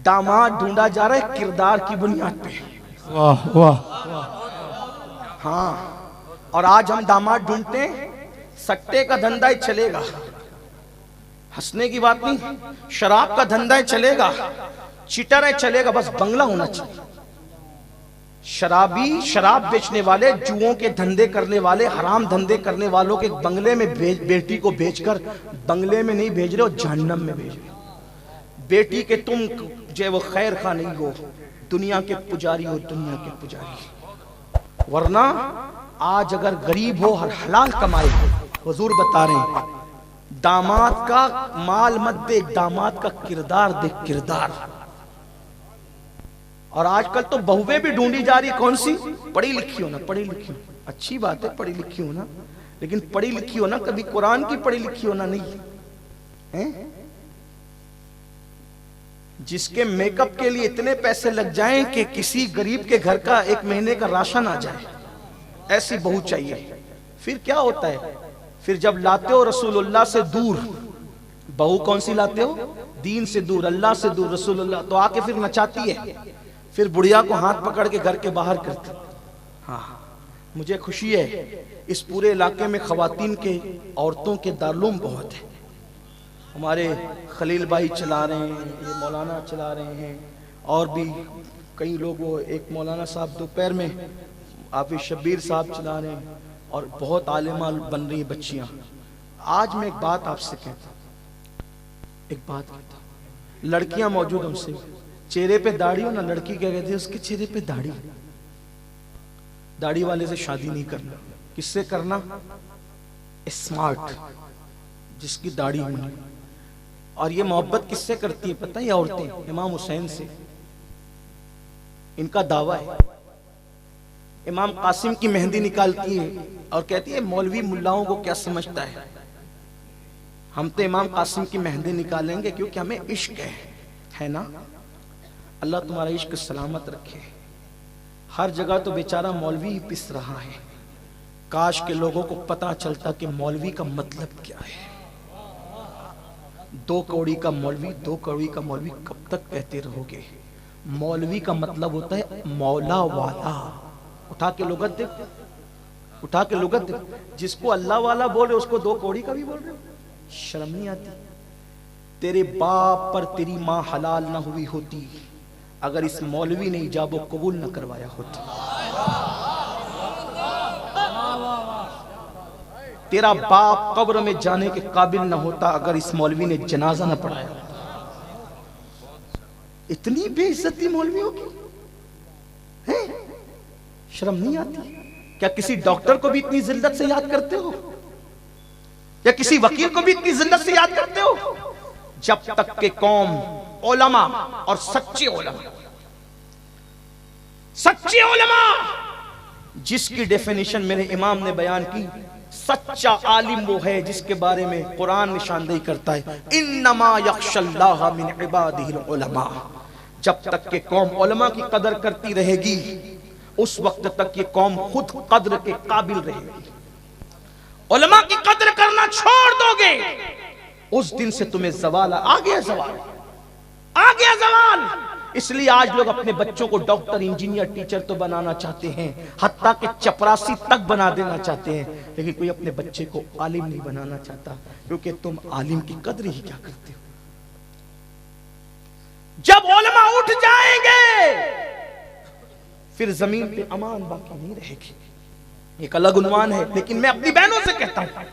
داماد ڈھونڈا جا رہا ہے کردار کی بنیاد پہ. واہ واہ. ہاں اور آج ہم داماد ڈھونڈتے ہیں. سٹے کا دھندا ہی چلے گا, ہنسنے کی بات نہیں. شراب کا دھندا ہی چلے گا, چٹر ہے چلے گا, بس بنگلہ ہونا چاہیے. شرابی, شراب بیچنے والے, جوؤں کے دھندے کرنے والے, حرام دھندے کرنے والوں کے بنگلے میں بیٹی کو بیچ کر بنگلے میں نہیں بھیج رہے ہو, جہنم میں بھیج رہے ہو. بیٹی کے تم جو وہ خیر خواہ نہیں ہو, دنیا کے پجاری ہو, دنیا کے پجاری. ورنہ آج اگر غریب ہو اور حلال کمائے, حضور بتا رہے ہیں داماد کا مال مت دیکھ, داماد کا کردار دیکھ, کردار. اور آج کل تو بہویں بھی ڈھونڈی جا رہی, کون سی؟ پڑھی لکھی ہونا, پڑھی لکھی ہونا. اچھی بات ہے پڑھی لکھی ہونا, لیکن پڑھی لکھی ہونا کبھی قرآن کی پڑھی لکھی ہونا نہیں. جس کے میک اپ کے لیے اتنے پیسے لگ جائیں کہ کسی غریب کے گھر کا ایک مہینے کا راشن آ جائے, ایسی بہو چاہیے. پھر کیا ہوتا ہے؟ پھر جب لاتے ہو رسول اللہ سے دور, بہو کون سی لاتے ہو؟ دین سے دور, اللہ سے دور, رسول اللہ, تو آ کے پھر نچاتی ہے, پھر بڑھیا کو ہاتھ پکڑ کے گھر کے باہر کرتی. ہاں مجھے خوشی ہے اس پورے علاقے میں خواتین کے, عورتوں کے دارالعلوم بہت ہیں. ہمارے خلیل بھائی چلا رہے ہیں, یہ مولانا چلا رہے ہیں, اور بھی کئی لوگ, ایک مولانا صاحب دوپہر میں, حافظ شبیر صاحب چلا رہے ہیں, اور بہت عالمہ بن رہی ہیں بچیاں. آج میں ایک بات آپ سے کہتا ہوں, ایک بات کہتا ہوں. لڑکیاں موجود ہم سے, چہرے پہ داڑھی ہو نا, لڑکی کیا کہتی ہے اس کے چہرے پہ داڑھی. داڑھی والے سے شادی نہیں کرنا. کس سے کرنا؟ اسمارٹ, جس کی داڑھی ہونی. اور یہ محبت کس سے کرتی ہے پتہ ہے؟ یہ عورتیں امام حسین سے. ان کا دعویٰ ہے امام قاسم کی مہندی نکالتی ہے اور کہتی ہے مولوی ملاؤں کو کیا سمجھتا ہے, ہم تو امام قاسم کی مہندی نکالیں گے کیونکہ ہمیں عشق ہے نا. اللہ تمہارا عشق سلامت رکھے. ہر جگہ تو بیچارہ مولوی پس رہا ہے. کاش کے لوگوں کو پتہ چلتا کہ مولوی کا مطلب کیا ہے. 2 کوڑی کا مولوی, 2 کوڑی کا مولوی کب تک کہتے رہو گے؟ مولوی کا مطلب ہوتا ہے مولا والا. اٹھا کے لغت دے, اٹھا کے لغت دے. جس کو اللہ والا بول رہے اس کو 2 کوڑی کا بھی بول رہے. شرم نہیں آتی؟ تیرے باپ پر تیری ماں حلال نہ ہوئی ہوتی اگر اس مولوی نے ایجاب و قبول نہ کروایا ہوتا. تیرا باپ قبر میں جانے کے قابل نہ ہوتا اگر اس مولوی نے جنازہ نہ پڑھایا ہوتا. اتنی بے عزتی مولویوں کی, شرم نہیں آتی؟ کیا کسی ڈاکٹر کو بھی اتنی ذلت سے یاد کرتے ہو؟ یا کسی وکیل کو بھی اتنی ذلت سے یاد کرتے ہو؟ جب تک کہ قوم علماء اور سچے علماء جس کی ڈیفینیشن میرے امام نے بیان کی, سچا عالم وہ ہے جس کے بارے میں قرآن نشاندہی کرتا ہے انما یخشی اللہ من عبادہ العلماء. جب تک کہ قوم علماء کی قدر کرتی رہے گی اس وقت تک یہ قوم خود قدر کے قابل رہے گی. علماء کی قدر کرنا چھوڑ دو گے اس دن سے تمہیں زوال آ گیا, زوال آ گیا, زوال. اس لیے آج لوگ اپنے بچوں کو ڈاکٹر, انجینئر, ٹیچر تو بنانا چاہتے ہیں, حتیٰ کہ چپراسی تک بنا دینا چاہتے ہیں, لیکن کوئی اپنے بچے کو عالم نہیں بنانا چاہتا, کیونکہ تم عالم کی قدر ہی کیا کرتے ہو. جب علماء اٹھ جائیں گے پھر زمین پہ امان باقی نہیں رہے گی. ایک الگ عنوان ہے, لیکن میں اپنی بہنوں سے کہتا ہوں,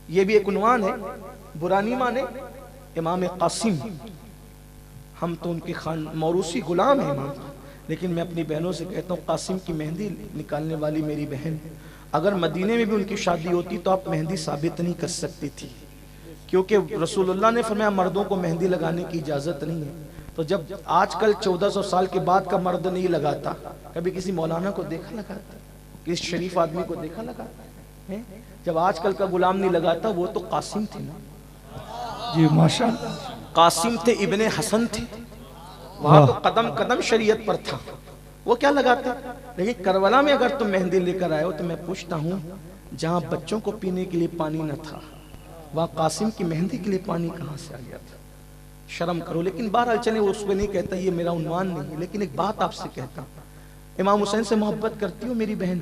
یہ بھی ایک عنوان ہے, برا نہیں مانے. امام قاسم, ہم تو ان کے موروثی غلام ہیں امام, لیکن میں اپنی بہنوں سے کہتا ہوں قاسم کی مہندی نکالنے والی میری بہن, اگر مدینے میں بھی ان کی شادی ہوتی تو آپ مہندی ثابت نہیں کر سکتی تھی, کیونکہ رسول اللہ نے فرمایا مردوں کو مہندی لگانے کی اجازت نہیں ہے. تو جب آج کل 1400 سال کے بعد کا مرد نہیں لگاتا, کبھی کسی مولانا کو دیکھا لگاتا, کسی شریف آدمی کو دیکھا لگاتا؟ جب آج کل کا غلام نہیں لگاتا, وہ تو قاسم تھے نا. جی ماشاءاللہ, قاسم تھے, ابن حسن تھے, وہاں تو قدم قدم شریعت پر تھا, وہ کیا لگاتے. لیکن کربلا میں اگر تم مہندی لے کر آئے ہو تو میں پوچھتا ہوں, جہاں بچوں کو پینے کے لیے پانی نہ تھا وہاں قاسم کی مہندی کے لیے پانی کہاں سے آ گیا تھا؟ شرم کرو. لیکن بہرحال چلے اس پہ نہیں کہتا, یہ میرا عنوان نہیں ہے, لیکن ایک بات آپ سے کہتا ہوں. امام حسین سے محبت کرتی ہوں میری بہن,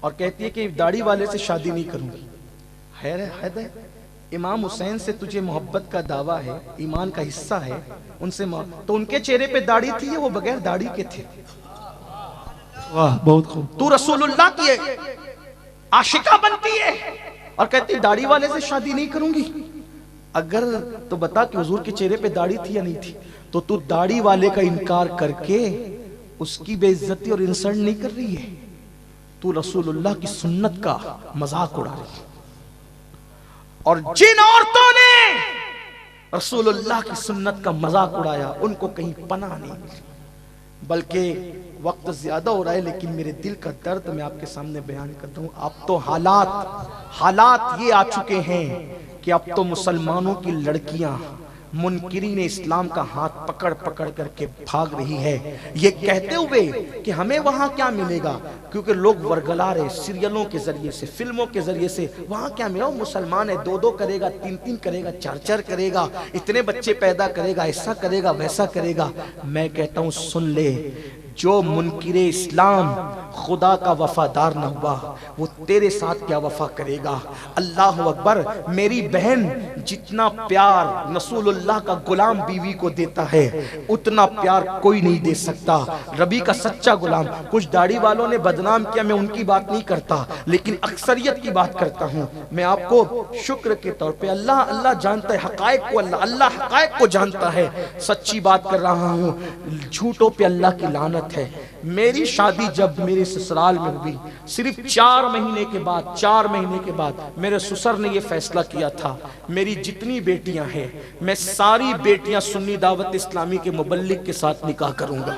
اور کہتی ہے کہ داڑھی والے سے شادی نہیں کروں گی. حید ہے امام حسین سے تجھے محبت کا دعویٰ ہے, ایمان کا حصہ ہے ان سے, تو ان کے چہرے پہ داڑھی تھی, وہ بغیر داڑھی کے تھے. واہ بہت خوب. تو رسول اللہ کی عاشقہ بنتی ہے اور کہتی داڑھی والے سے شادی نہیں کروں گی. اگر تو بتا کہ حضور کے چہرے پہ داڑھی تھی یا نہیں تھی, تو داڑھی والے کا انکار کر کے اس کی بے عزتی اور انسلٹ نہیں کر رہی ہے, تو رسول اللہ کی سنت کا مذاق اڑا رہی ہے. اور جن عورتوں نے رسول اللہ کی سنت کا مذاق اڑایا ان کو کہیں پناہ نہیں ملی. بلکہ وقت زیادہ ہو رہا ہے, لیکن میرے دل کا درد میں آپ کے سامنے بیان کرتا ہوں. اب تو حالات یہ آ چکے ہیں کہ اب تو مسلمانوں کی لڑکیاں منکرین اسلام کا ہاتھ پکڑ پکڑ کر کے بھاگ رہی ہے, یہ کہتے ہوئے کہ ہمیں وہاں کیا ملے گا, کیونکہ لوگ ورگلا رہے سیریلوں کے ذریعے سے, فلموں کے ذریعے سے. وہاں کیا ملے گا, مسلمان ہے, 2 کرے گا, 3 کرے گا, 4 کرے گا, اتنے بچے پیدا کرے گا, ایسا کرے گا, ویسا کرے گا. میں کہتا ہوں سن لے, جو منکر اسلام خدا کا وفادار نہ ہوا وہ تیرے ساتھ کیا وفا کرے گا. اللہ اکبر. میری بہن جتنا پیار رسول اللہ کا غلام بیوی کو دیتا ہے اتنا پیار کوئی نہیں دے سکتا. ربی کا سچا غلام. کچھ داڑھی والوں نے بدنام کیا, میں ان کی بات نہیں کرتا, لیکن اکثریت کی بات کرتا ہوں. میں آپ کو شکر کے طور پہ, اللہ جانتا ہے حقائق کو, اللہ حقائق کو جانتا ہے, سچی بات کر رہا ہوں. جھوٹوں پہ اللہ کی لعنت ہے. میری شادی جب میرے سسرال میں ہوئی, صرف 4 مہینے کے بعد میرے سسر نے یہ فیصلہ کیا تھا, میری جتنی بیٹیاں ہیں میں ساری بیٹیاں سنی دعوت اسلامی کے مبلغ کے ساتھ نکاح کروں گا.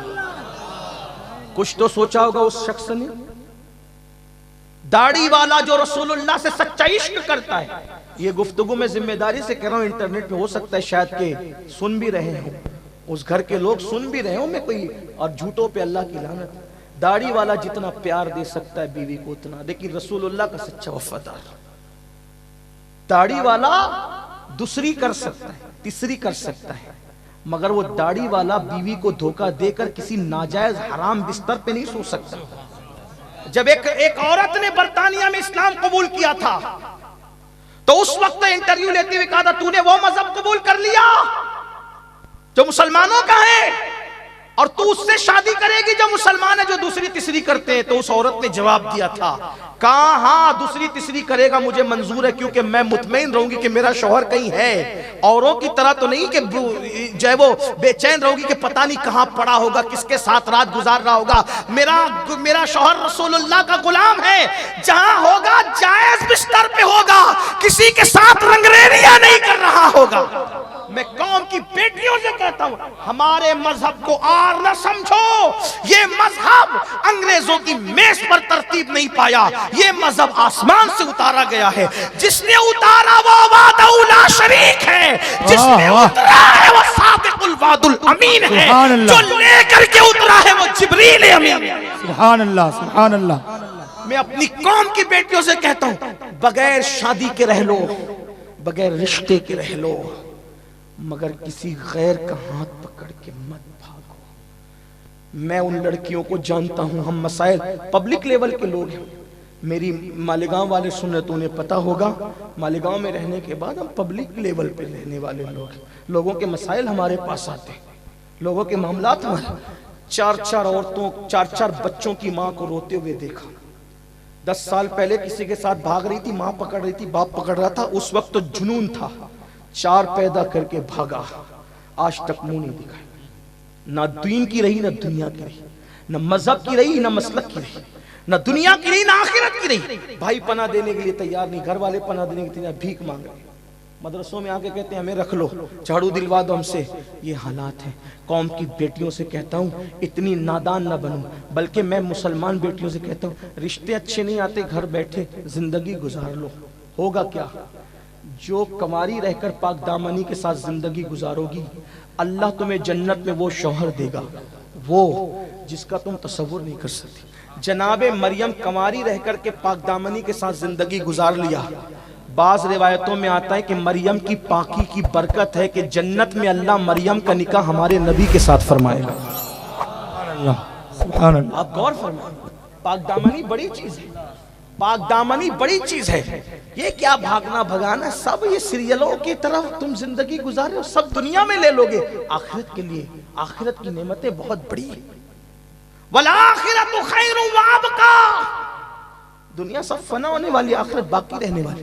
کچھ تو سوچا ہوگا اس شخص نے. داڑھی والا جو رسول اللہ سے سچا عشق کرتا ہے, یہ گفتگو میں ذمہ داری سے کہہ رہا ہوں, انٹرنیٹ پہ ہو سکتا ہے شاید کہ سن بھی رہے ہوں, اس گھر کے لوگ سن بھی رہے ہوں میں کوئی, اور جھوٹوں پہ اللہ کی لعنت. داڑھی والا جتنا پیار دے سکتا ہے بیوی کو اتنا, لیکن رسول اللہ کا سچا وفادار. داڑھی والا دوسری کر سکتا ہے, تیسری کر سکتا ہے, مگر وہ داڑھی والا بیوی کو دھوکہ دے کر کسی ناجائز حرام بستر پہ نہیں سو سکتا. جب ایک عورت نے برطانیہ میں اسلام قبول کیا تھا تو اس وقت انٹرویو لیتے ہوئے کہا تھا تو نے وہ مذہب قبول کر لیا جو مسلمانوں کا ہے, اور تو اس سے شادی کرے گی جو مسلمان ہے جو دوسری تیسری کرتے ہیں. تو اس عورت نے جواب دیا تھا, کہا ہاں دوسری تیسری کرے گا مجھے منظور ہے, کیونکہ میں مطمئن رہوں گی کہ میرا شوہر کہیں ہے, اوروں کی طرح تو نہیں کہ جو ہے وہ بے چین رہوں گی کہ پتہ نہیں کہاں پڑا ہوگا, کس کے ساتھ رات گزار رہا ہوگا. میرا شوہر رسول اللہ کا غلام ہے, جہاں ہوگا جائز بستر پہ ہوگا, کسی کے ساتھ رنگریریاں نہیں کر رہا ہوگا. میں قوم کی بیٹیوں سے کہتا ہوں, ہمارے مذہب کو آر نہ سمجھو. یہ مذہب انگریزوں کی میز پر ترتیب نہیں پایا, یہ مذہب آسمان سے اتارا گیا ہے. جس نے اتارا وہ وعدہ لا شریک ہے, جس نے اترا ہے وہ صادق الوعد الامین ہے, جو لے کر کے اترا ہے وہ جبریل امین ہے. سبحان اللہ, سبحان اللہ. میں اپنی قوم کی بیٹیوں سے کہتا ہوں, بغیر شادی کے رہ لو, بغیر رشتے کے رہ لو, مگر کسی غیر کا ہاتھ پکڑ کے مت بھاگو. میں ان لڑکیوں کو جانتا ہوں, ہم مسائل پبلک لیول کے لوگ ہیں. میری مالیگاؤں والے سن رہے تو انہیں پتا ہوگا, مالیگاؤں میں رہنے کے بعد ہم پبلک لیول پہ رہنے والے لوگ ہیں. لوگوں کے مسائل ہمارے پاس آتے ہیں, لوگوں کے معاملات ہمارے. 4 عورتوں 4 بچوں کی ماں کو روتے ہوئے دیکھا. 10 سال پہلے کسی کے ساتھ بھاگ رہی تھی, ماں پکڑ رہی تھی, باپ پکڑ رہا تھا, اس وقت تو جنون تھا, 4 پیدا کر کے بھاگا, آج تک منہ نہیں دکھایا. نہ دین کی رہی, نہ دنیا کی رہی, نہ مذہب کی رہی, نہ مسلک کی رہی, نہ دنیا کی رہی, نہ آخرت کی رہی. بھائی پناہ دینے کے لیے تیار نہیں, گھر والے پناہ دینے کے لیے تیار, بھیک مانگ رہے. مدرسوں میں آکے کہتے ہیں ہمیں رکھ لو, جھاڑو دلوا دو ہم سے. یہ حالات ہیں. قوم کی بیٹیوں سے کہتا ہوں اتنی نادان نہ بنو, بلکہ میں مسلمان بیٹیوں سے کہتا ہوں رشتے اچھے نہیں آتے, گھر بیٹھے زندگی گزار لو. ہوگا کیا, جو کماری رہ کر پاک دامنی کے ساتھ زندگی گزارو گی, اللہ تمہیں جنت میں وہ شوہر دے گا وہ جس کا تم تصور نہیں کر سکتی. جناب مریم کماری رہ کر کے پاک دامنی کے ساتھ زندگی گزار لیا, بعض روایتوں میں آتا ہے کہ مریم کی پاکی کی برکت ہے کہ جنت میں اللہ مریم کا نکاح ہمارے نبی کے ساتھ فرمائے گا. سبحان اللہ سبحان اللہ. آپ غور فرمائیں, پاک دامنی بڑی چیز ہے, پاک دامنی بڑی چیز ہے. یہ کیا بھاگنا بھگانا, سب یہ سیریلوں کی طرف تم زندگی گزارے ہو, سب دنیا میں لے لوگے. آخرت کے لیے, آخرت کی نعمتیں بہت بڑی ہیں. وَالْآخِرَةُ خَيْرٌ وَأَبْقَىٰ, دنیا سب فنا ہونے والی, آخرت باقی رہنے والی.